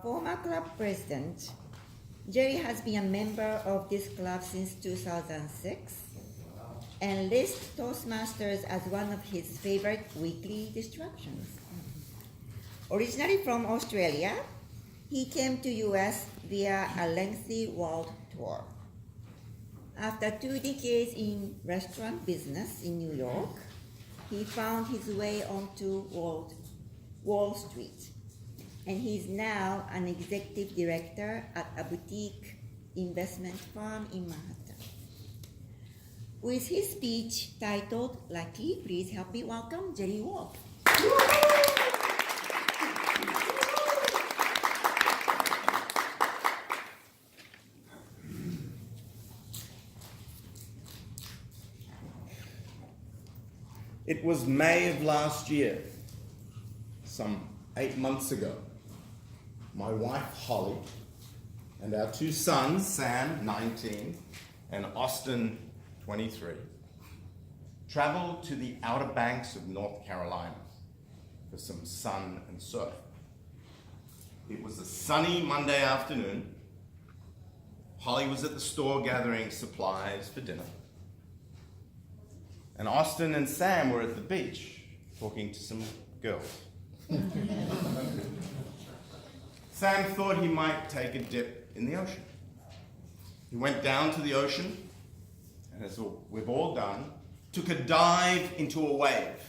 Former club president, Jerry has been a member of this club since 2006 and lists Toastmasters as one of his favorite weekly distractions. Originally from Australia, he came to US via a lengthy world tour. After 2 decades in restaurant business in New York, he found his way onto Wall Street, and he's now an executive director at a boutique investment firm in Manhattan. With his speech titled Lucky, please help me welcome Jerry Wolff. It was May of last year, some 8 months ago. My wife, Holly, and our 2 sons, Sam, 19, and Austin, 23, traveled to the Outer Banks of North Carolina for some sun and surf. It was a sunny Monday afternoon. Holly was at the store gathering supplies for dinner. And Austin and Sam were at the beach talking to some girls. Sam thought he might take a dip in the ocean. He went down to the ocean, and as we've all done, took a dive into a wave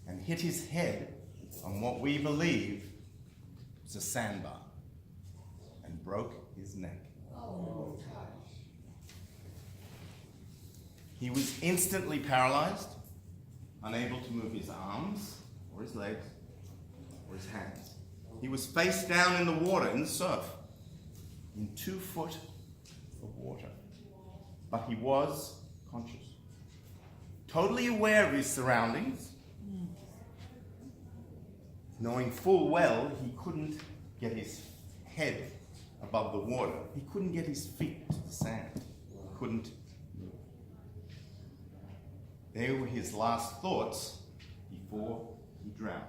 and hit his head on what we believe was a sandbar and broke his neck. He was instantly paralyzed, unable to move his arms or his legs or his hands. He was face down in the water, in the surf, in 2 foot of water. But he was conscious, totally aware of his surroundings, knowing full well he couldn't get his head above the water. He couldn't get his feet to the sand. He couldn't move. They were his last thoughts before he drowned.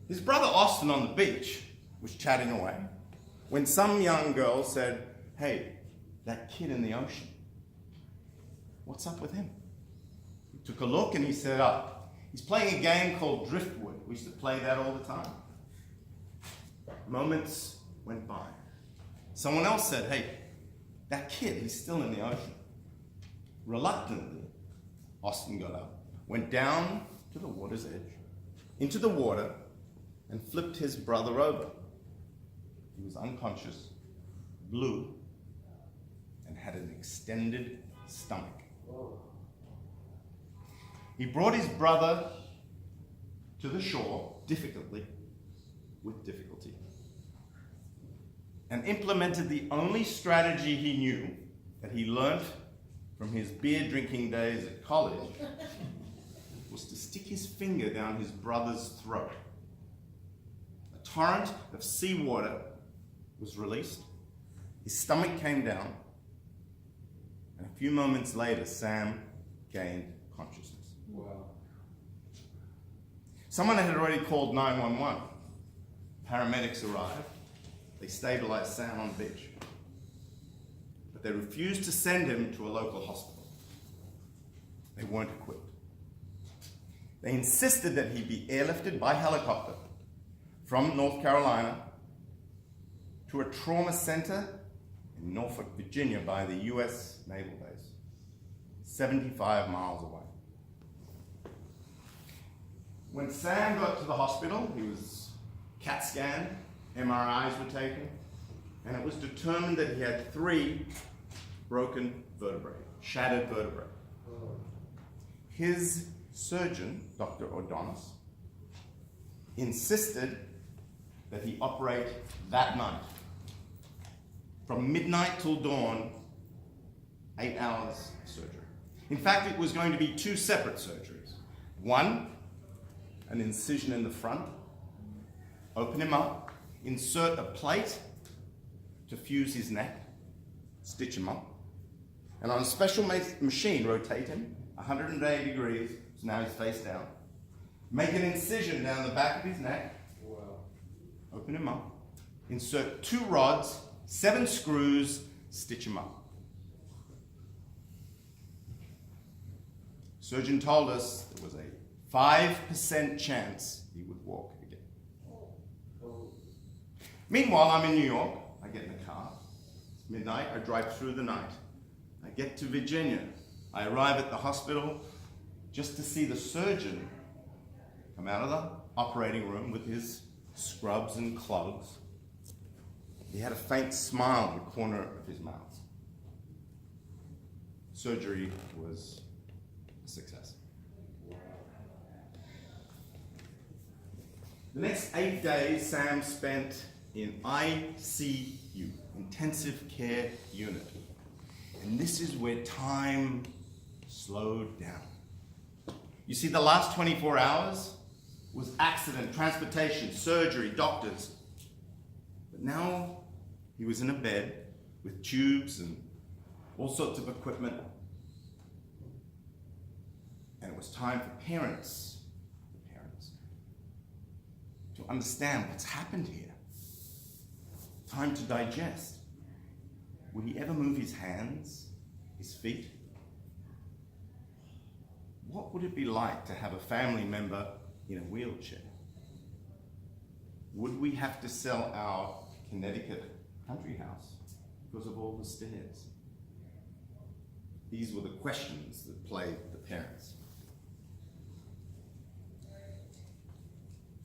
His brother Austin on the beach was chatting away when some young girl said, "Hey, that kid in the ocean, what's up with him?" He took a look and he said, he's playing a game called Driftwood. We used to play that all the time. Moments went by. Someone else said, "Hey, that kid, he's still in the ocean." Reluctantly, Austin got up, went down to the water's edge, into the water, and flipped his brother over. He was unconscious, blue, and had an extended stomach. He brought his brother to the shore, with difficulty, and implemented the only strategy he knew that he learnt from his beer drinking days at college, was to stick his finger down his brother's throat. A torrent of seawater was released, his stomach came down, and a few moments later, Sam gained consciousness. Wow. Someone had already called 911. Paramedics arrived. They stabilized Sam on the beach. But they refused to send him to a local hospital. They weren't equipped. They insisted that he be airlifted by helicopter from North Carolina to a trauma center in Norfolk, Virginia by the US Naval Base, 75 miles away. When Sam got to the hospital, he was CAT scanned, MRIs were taken, and it was determined that he had 3 broken vertebrae, shattered vertebrae. His surgeon, Dr. O'Donis, insisted that he operate that night. From midnight till dawn, 8 hours of surgery. In fact, it was going to be 2 separate surgeries. One, an incision in the front, open him up, insert a plate to fuse his neck, stitch him up, and on a special machine, rotate him 180 degrees, so now he's face down, make an incision down the back of his neck, open him up, insert 2 rods, 7 screws, stitch him up. Surgeon told us there was a 5% chance he would walk again. Meanwhile, I'm in New York. I get in the car. It's midnight. I drive through the night. I get to Virginia. I arrive at the hospital just to see the surgeon come out of the operating room with his scrubs and clogs. He had a faint smile in the corner of his mouth. Surgery was a success. The next 8 days, Sam spent in ICU, intensive care unit. And this is where time slowed down. You see, the last 24 hours was accident, transportation, surgery, doctors. But now he was in a bed with tubes and all sorts of equipment. And it was time for parents to understand what's happened here. Time to digest. Would he ever move his hands, his feet? What would it be like to have a family member in a wheelchair? Would we have to sell our Connecticut country house because of all the stairs? These were the questions that plagued the parents.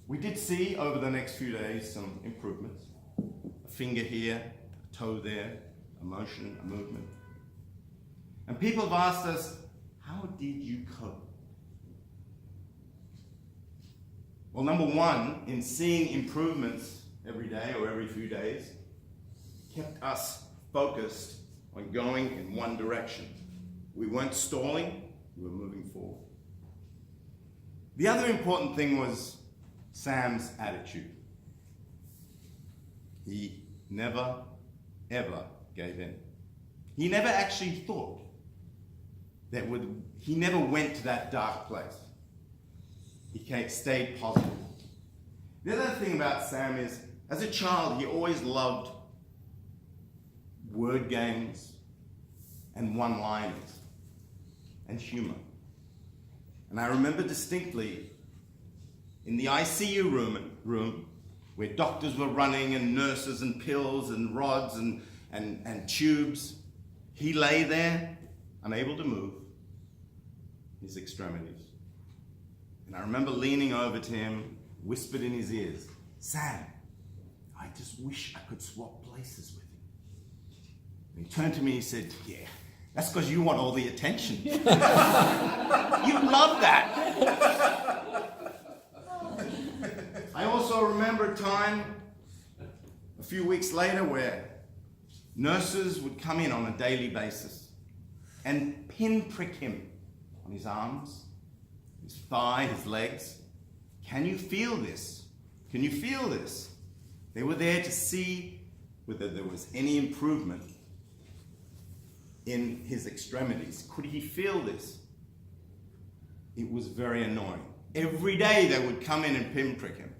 We did see over the next few days some improvements. A finger here, a toe there, a motion, a movement. And people have asked us, how did you cope? Well, number one, in seeing improvements every day or every few days, kept us focused on going in one direction. We weren't stalling, we were moving forward. The other important thing was Sam's attitude. He never, ever gave in. He never actually thought he never went to that dark place. He stayed positive. The other thing about Sam is, as a child, he always loved word games and one-liners and humor. And I remember distinctly in the ICU room where doctors were running and nurses and pills and rods and tubes, he lay there, unable to move, his extremities. And I remember leaning over to him, whispered in his ears, "Sam, I just wish I could swap places with you." And he turned to me and he said, "Yeah, that's because you want all the attention." You love that. I also remember a time a few weeks later where nurses would come in on a daily basis and pinprick him on his arms, his thigh, his legs. Can you feel this? Can you feel this? They were there to see whether there was any improvement in his extremities. Could he feel this? It was very annoying. Every day they would come in and pinprick him.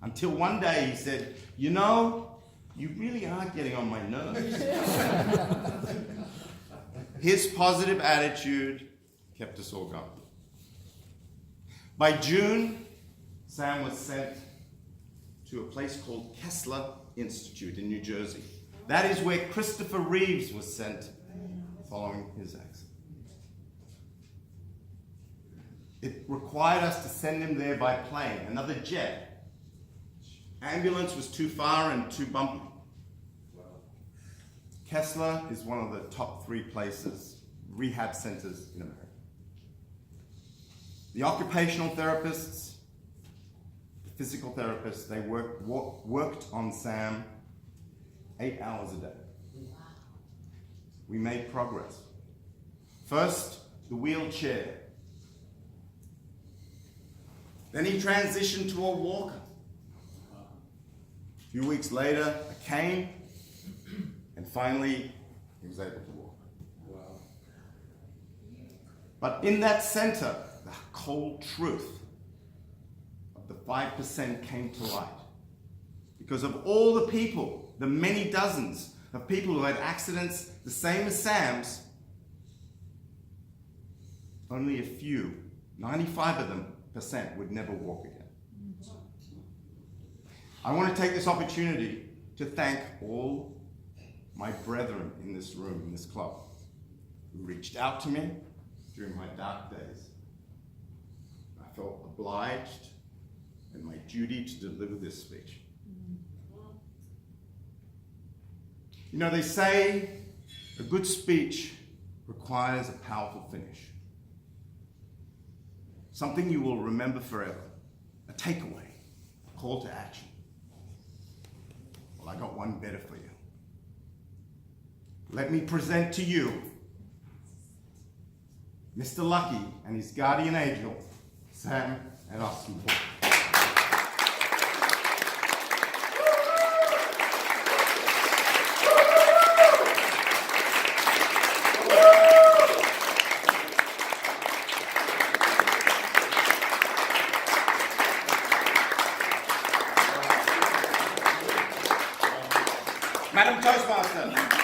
Until one day he said, "You know, you really are getting on my nerves." His positive attitude kept us all going. By June, Sam was sent to a place called Kessler Institute in New Jersey. That is where Christopher Reeves was sent following his accident. It required us to send him there by plane, another jet. Ambulance was too far and too bumpy. Kessler is one of the top 3 places, rehab centers in America. The occupational therapists, the physical therapists, they worked on Sam 8 hours a day. We made progress. First, the wheelchair. Then he transitioned to a walker. A few weeks later, a cane, and finally, he was able to walk. But in that center, the cold truth 5% came to light. Because of all the people, the many dozens of people who had accidents the same as Sam's, only a few, 95 of them, would never walk again. I want to take this opportunity to thank all my brethren in this room, in this club, who reached out to me during my dark days. I felt obliged and my duty to deliver this speech. You know, they say a good speech requires a powerful finish. Something you will remember forever, a takeaway, a call to action. Well, I got one better for you. Let me present to you Mr. Lucky and his guardian angel, Sam and Austin Paul. Madam Toastmaster.